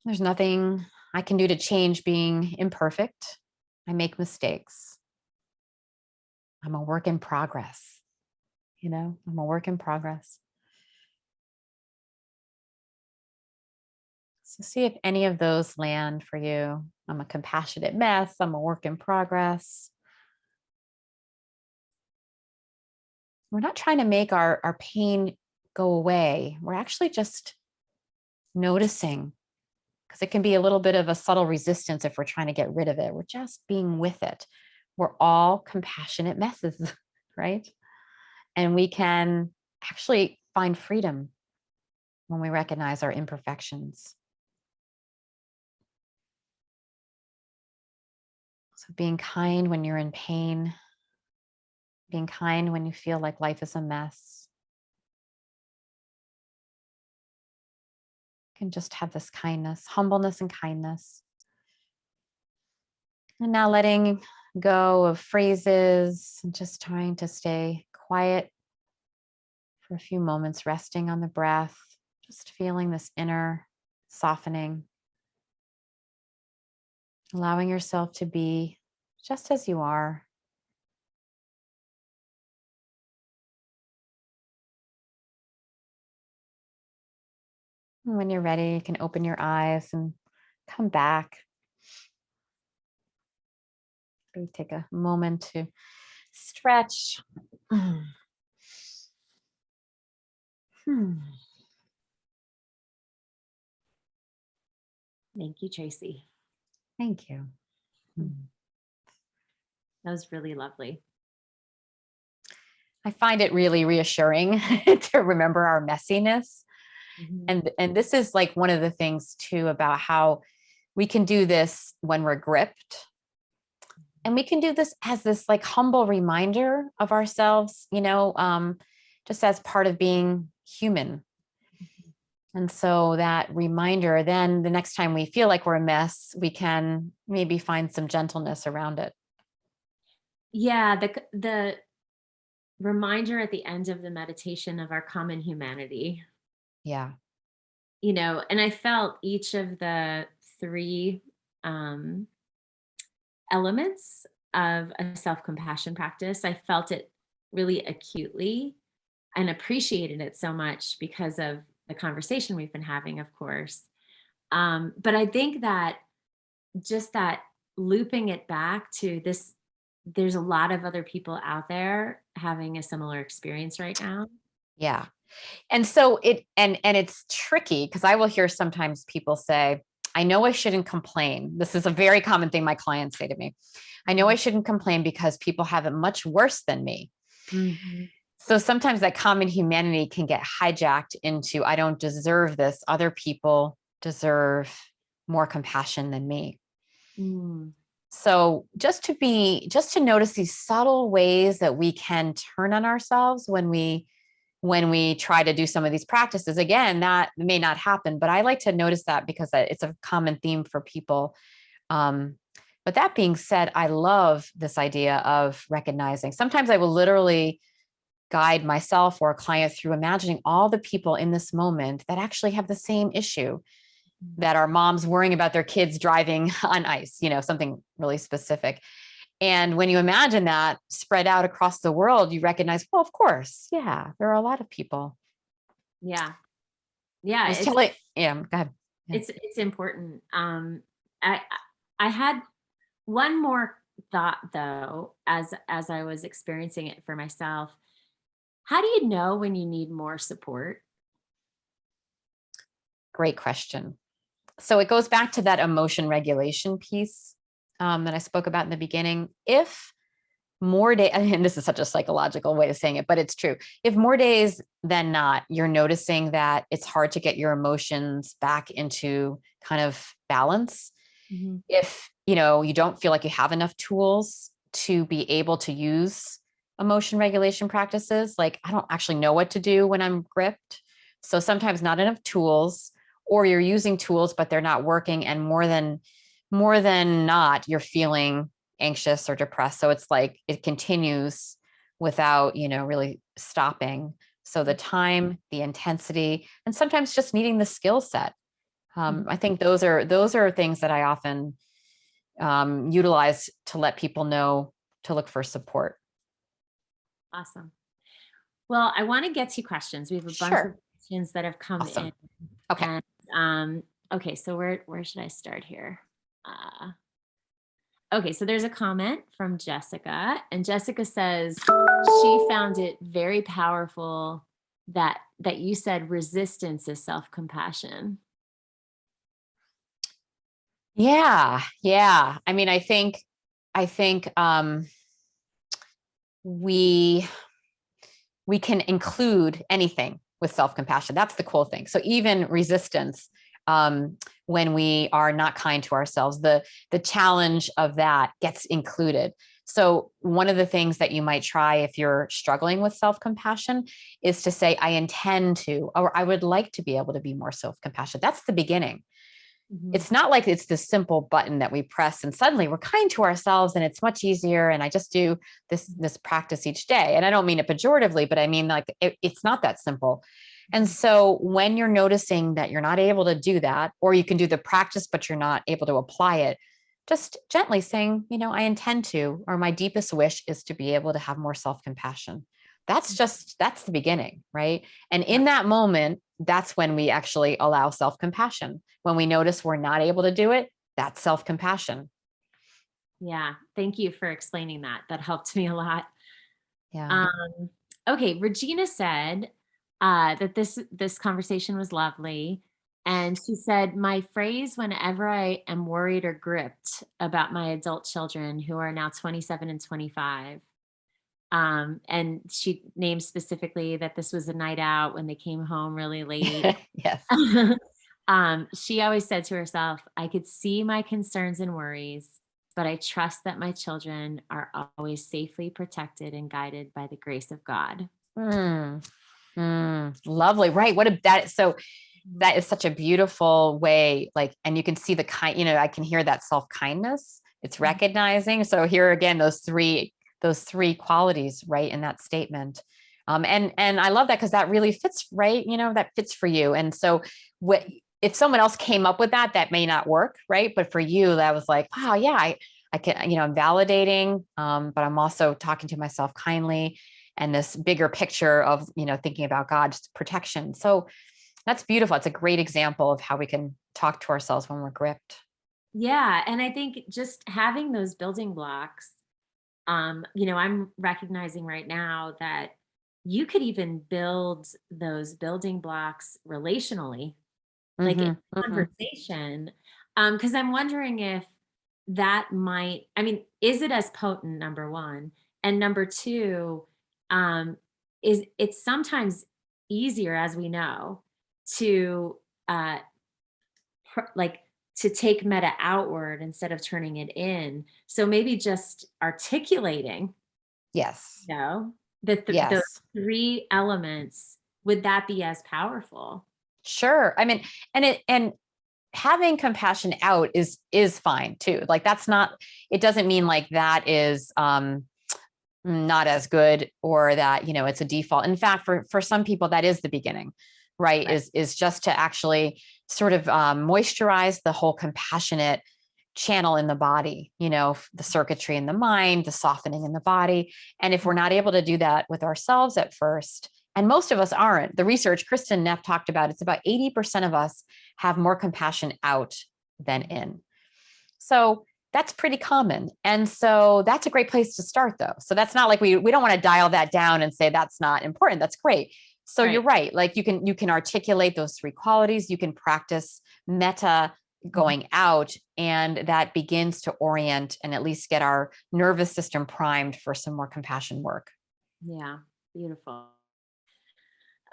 There's nothing I can do to change being imperfect. I make mistakes. I'm a work in progress. I'm a work in progress. So see if any of those land for you. I'm a compassionate mess. I'm a work in progress. We're not trying to make our pain go away. We're actually just noticing, because it can be a little bit of a subtle resistance if we're trying to get rid of it. We're just being with it. We're all compassionate messes, right? And we can actually find freedom when we recognize our imperfections. So being kind when you're in pain, being kind when you feel like life is a mess. You can just have this kindness, humbleness and kindness. And now letting go of phrases and just trying to stay quiet for a few moments, resting on the breath, just feeling this inner softening, allowing yourself to be just as you are. And when you're ready, you can open your eyes and come back. Maybe take a moment to stretch. Thank you, Tracey. Thank you. That was really lovely. I find it really reassuring to remember our messiness. And this is like one of the things too about how we can do this when we're gripped. And we can do this as this like humble reminder of ourselves, just as part of being human. And so that reminder, then the next time we feel like we're a mess, we can maybe find some gentleness around it. Yeah, the reminder at the end of the meditation of our common humanity. Yeah. And I felt each of the three elements of a self-compassion practice. I felt it really acutely and appreciated it so much because of the conversation we've been having, of course. But I think that just that looping it back to this, there's a lot of other people out there having a similar experience right now. Yeah. And so it's tricky because I will hear sometimes people say, I know I shouldn't complain. This is a very common thing my clients say to me. I know I shouldn't complain because people have it much worse than me. Mm-hmm. So sometimes that common humanity can get hijacked into, I don't deserve this. Other people deserve more compassion than me. So just to notice these subtle ways that we can turn on ourselves when we try to do some of these practices. Again, that may not happen, but I like to notice that because it's a common theme for people. But that being said, I love this idea of recognizing. Sometimes I will literally guide myself or a client through imagining all the people in this moment that actually have the same issue, that are moms worrying about their kids driving on ice, something really specific. And when you imagine that spread out across the world, you recognize, well, of course, yeah, there are a lot of people. Yeah. Go ahead. Yeah. It's important. I had one more thought though, as I was experiencing it for myself. How do you know when you need more support? Great question. So it goes back to that emotion regulation piece that I spoke about in the beginning. If more days, and this is such a psychological way of saying it, but it's true. If more days than not, you're noticing that it's hard to get your emotions back into kind of balance. Mm-hmm. If, you don't feel like you have enough tools to be able to use emotion regulation practices, like I don't actually know what to do when I'm gripped. So sometimes not enough tools, or you're using tools, but they're not working. And more than not, you're feeling anxious or depressed. So it's like it continues without, really stopping. So the time, the intensity, and sometimes just needing the skill set. I think those are things that I often utilize to let people know to look for support. Awesome. Well, I want to get to questions. We have a bunch of questions that have come in. Okay. And, okay. So where should I start here? Okay. So there's a comment from Jessica, and Jessica says she found it very powerful that you said resistance is self-compassion. Yeah. I mean, I think we can include anything with self-compassion. That's the cool thing. So even resistance, when we are not kind to ourselves, the challenge of that gets included. So one of the things that you might try if you're struggling with self-compassion is to say, I intend to, or I would like to be able to be more self-compassionate. That's the beginning. Mm-hmm. It's not like it's this simple button that we press and suddenly we're kind to ourselves and it's much easier. And I just do this practice each day. And I don't mean it pejoratively, but I mean like it's not that simple. And so when you're noticing that you're not able to do that, or you can do the practice, but you're not able to apply it, just gently saying, I intend to, or my deepest wish is to be able to have more self-compassion. That's the beginning, right? And in that moment, that's when we actually allow self-compassion. When we notice we're not able to do it, that's self-compassion. Yeah. Thank you for explaining that. That helped me a lot. Yeah. Okay. Regina said that this conversation was lovely. And she said, my phrase whenever I am worried or gripped about my adult children who are now 27 and 25. And she named specifically that this was a night out when they came home really late. Yes. She always said to herself, I could see my concerns and worries, but I trust that my children are always safely protected and guided by the grace of God. Lovely. Right. So that is such a beautiful way, and you can see the I can hear that self-kindness. It's recognizing. So here again, those three qualities, right, in that statement. And I love that because that really fits, right? That fits for you. And so if someone else came up with that may not work, right? But for you, that was like, wow, yeah, I can, I'm validating, but I'm also talking to myself kindly, and this bigger picture of, thinking about God's protection. So that's beautiful. It's a great example of how we can talk to ourselves when we're gripped. Yeah. And I think just having those building blocks, I'm recognizing right now that you could even build those building blocks relationally, like in conversation. Because I'm wondering if that is it as potent, number one? And number two, is it's sometimes easier, as we know, to to take meta outward instead of turning it in. So maybe just articulating, yes, those three elements, would that be as powerful? Sure. I mean, and having compassion out is fine too. Like it doesn't mean like that is not as good, or that, it's a default. In fact, for some people, that is the beginning, right? Is just to actually sort of moisturize the whole compassionate channel in the body, the circuitry in the mind, the softening in the body. And if we're not able to do that with ourselves at first, and most of us aren't, the research Kristen Neff talked about, it's about 80% of us have more compassion out than in. So that's pretty common. And so that's a great place to start, though. So that's not like we don't want to dial that down and say that's not important. That's great. So You're right. Like you can articulate those three qualities. You can practice metta going out, and that begins to orient and at least get our nervous system primed for some more compassion work. Yeah. Beautiful.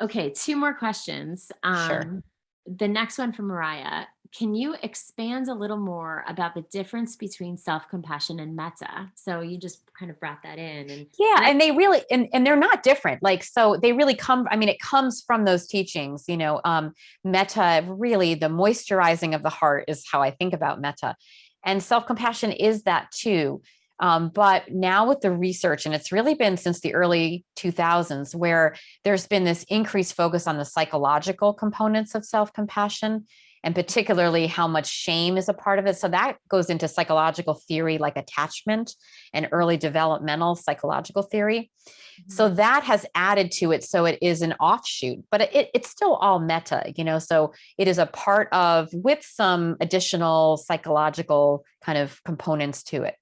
Okay. 2 more questions. Sure. The next one from Mariah. Can you expand a little more about the difference between self-compassion and metta? So you just kind of brought that in. And they really, and they're not different. So they really it comes from those teachings, metta, really the moisturizing of the heart is how I think about metta. And self-compassion is that too. But now with the research, and it's really been since the early 2000s, where there's been this increased focus on the psychological components of self-compassion, and particularly how much shame is a part of it. So that goes into psychological theory like attachment and early developmental psychological theory. So that has added to it. So it is an offshoot, but it's still all metta, so it is a part of, with some additional psychological kind of components to it.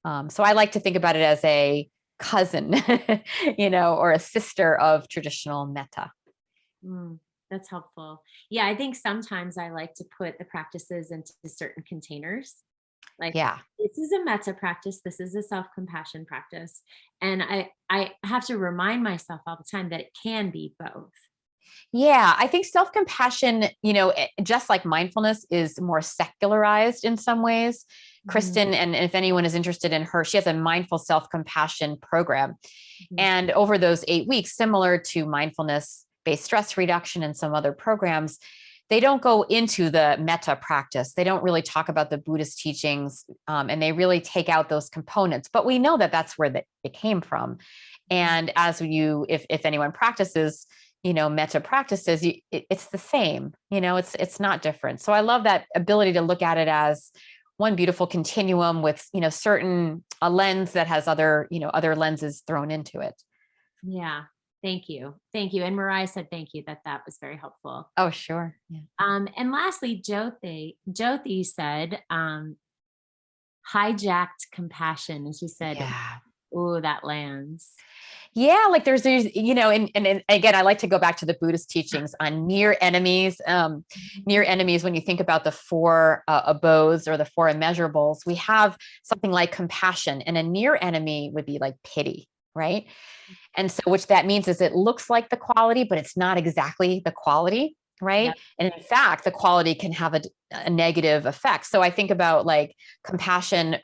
So I like to think about it as a cousin, or a sister of traditional metta. That's helpful. Yeah, I think sometimes I like to put the practices into certain containers. Like, this is a metta practice. This is a self-compassion practice. And I have to remind myself all the time that it can be both. Yeah, I think self-compassion, just like mindfulness, is more secularized in some ways. Kristen, and if anyone is interested in her, she has a mindful self-compassion program. And over those 8 weeks, similar to mindfulness-based stress reduction and some other programs, they don't go into the metta practice. They don't really talk about the Buddhist teachings, and they really take out those components. But we know that that's where it came from. And if anyone practices, metta practices, it's the same, it's not different. So I love that ability to look at it as one beautiful continuum with, certain a lens that has other lenses thrown into it. Yeah. Thank you. Thank you. And Mariah said, thank you, that was very helpful. Oh, sure. Yeah. And lastly, Jyoti said, hijacked compassion. And she said, Yeah. oh, that lands. Yeah, like there's and again, I like to go back to the Buddhist teachings on near enemies. Near enemies, when you think about the four abodes or the four immeasurables, we have something like compassion, and a near enemy would be like pity, right? And so, which that means is it looks like the quality, but it's not exactly the quality, right? Yep. And in fact, the quality can have a negative effect. So I think about like compassion,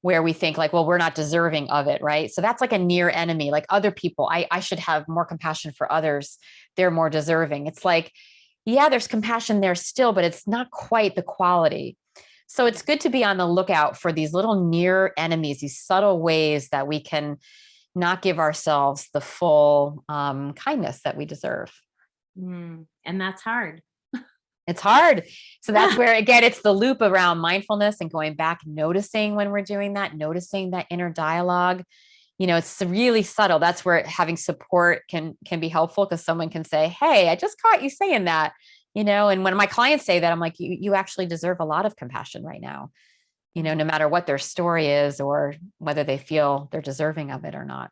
where we think like, well, we're not deserving of it, right? So that's like a near enemy, like other people, I should have more compassion for others. They're more deserving. It's like, yeah, there's compassion there still, but it's not quite the quality. So it's good to be on the lookout for these little near enemies, these subtle ways that we can not give ourselves the full kindness that we deserve. And that's hard. It's hard. So that's where, again, it's the loop around mindfulness and going back, noticing when we're doing that, noticing that inner dialogue. It's really subtle. That's where having support can be helpful, because someone can say, hey, I just caught you saying that, and when my clients say that, I'm like, you actually deserve a lot of compassion right now, no matter what their story is or whether they feel they're deserving of it or not.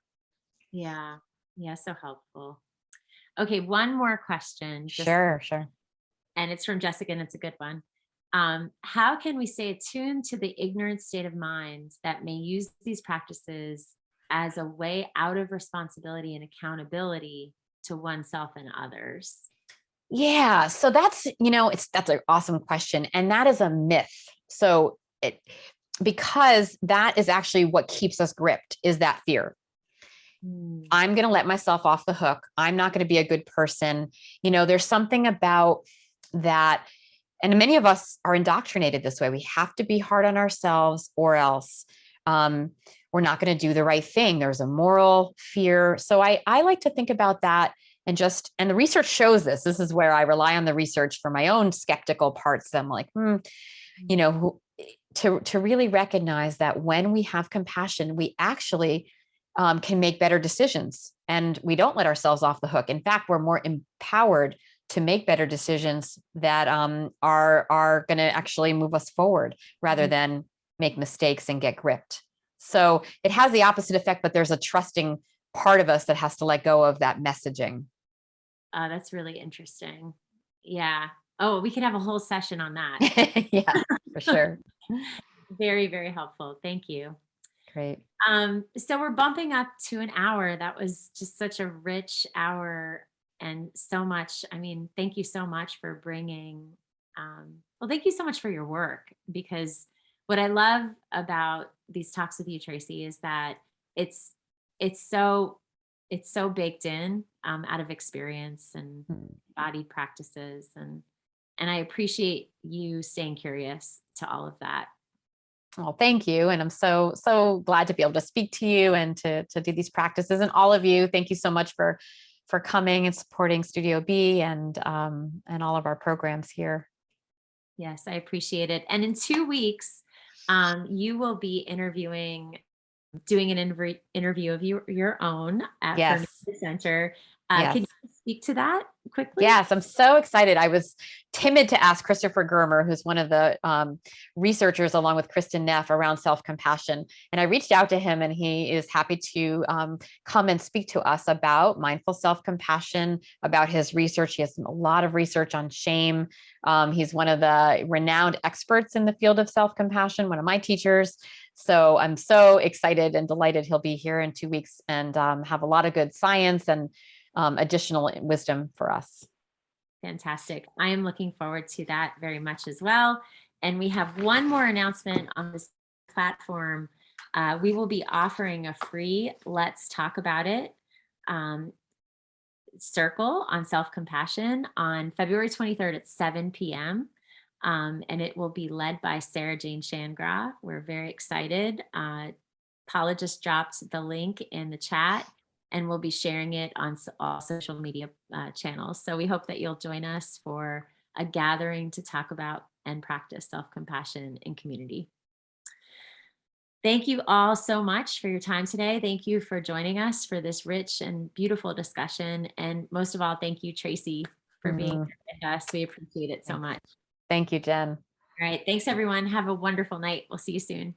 Yeah. Yeah. So helpful. Okay. One more question. Sure. And it's from Jessica, and it's a good one. How can we stay attuned to the ignorant state of mind that may use these practices as a way out of responsibility and accountability to oneself and others? Yeah. So that's an awesome question. And that is a myth. So because that is actually what keeps us gripped, is that fear. I'm going to let myself off the hook. I'm not going to be a good person. There's something about that. And many of us are indoctrinated this way. We have to be hard on ourselves, or else we're not going to do the right thing. There's a moral fear. So I like to think about that, and the research shows this. This is where I rely on the research for my own skeptical parts. I'm like, to really recognize that when we have compassion, we actually can make better decisions, and we don't let ourselves off the hook. In fact, we're more empowered to make better decisions that are going to actually move us forward, rather than make mistakes and get gripped. So it has the opposite effect, but there's a trusting part of us that has to let go of that messaging. That's really interesting. Yeah. Oh, we could have a whole session on that. Yeah, for sure. Very, very helpful. Thank you. Great. So we're bumping up to an hour. That was just such a rich hour, and so much. I mean, thank you so much for bringing, thank you so much for your work, because what I love about these talks with you, Tracey, is that it's so baked in, out of experience and embodied practices. And I appreciate you staying curious to all of that. Well, thank you. And I'm so glad to be able to speak to you and to do these practices. And all of you, thank you so much for coming and supporting Studio B and all of our programs here. Yes, I appreciate it. And in 2 weeks, you will be doing an interview of your own at Yes. Furniture Center. Yes. Can you speak to that quickly? Yes, I'm so excited. I was timid to ask Christopher Germer, who's one of the researchers along with Kristen Neff around self-compassion. And I reached out to him, and he is happy to come and speak to us about mindful self-compassion, about his research. He has a lot of research on shame. He's one of the renowned experts in the field of self-compassion, one of my teachers. So I'm so excited and delighted he'll be here in 2 weeks and have a lot of good science and additional wisdom for us. Fantastic. I am looking forward to that very much as well. And we have one more announcement on this platform. We will be offering a free Let's Talk About It circle on self-compassion on February 23rd at 7 p.m. And it will be led by Sarah Jane Shangra. We're very excited. Paula just dropped the link in the chat. and we'll be sharing it on all social media channels. So we hope that you'll join us for a gathering to talk about and practice self-compassion in community. Thank you all so much for your time today. Thank you for joining us for this rich and beautiful discussion. And most of all, thank you, Tracey, for being here with us. We appreciate it so much. Thank you, Jen. All right. Thanks, everyone. Have a wonderful night. We'll see you soon.